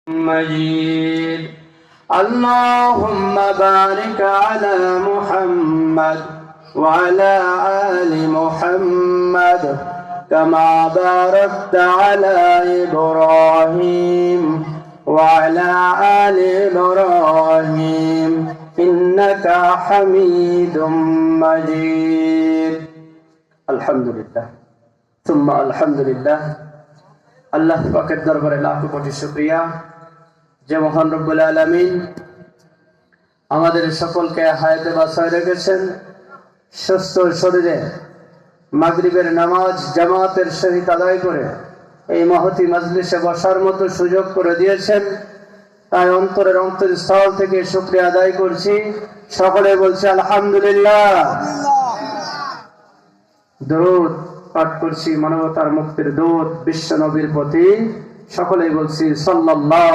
مجيد اللهم بارك على محمد وعلى آل محمد كما باركت على إبراهيم وعلى آل إبراهيم إنك حميد مجيد الحمد لله ثم الحمد لله আল্লাহ পাকের দরবারে লাখো কোটি শুকরিয়া যে মহান রব্বুল আলামিন আমাদের সকলকে হায়াতে বাঁচায় রেখেছেন, সুস্থ শরীরে মাগরিবের নামাজ জামাতের সহিত আদায় করে এই মহতি মজলিসে বসার মতো সুযোগ করে দিয়েছেন। তাই অন্তরের অন্তরস্থল থেকে শুকরিয়া আদায় করছি। সকলে বলছি আলহামদুলিল্লাহ। দরুদ পাঠ করছি মানবতার মুক্তির দূত বিশ্ব নবীর প্রতি। সকলেই বলছি সাল্লাল্লাহু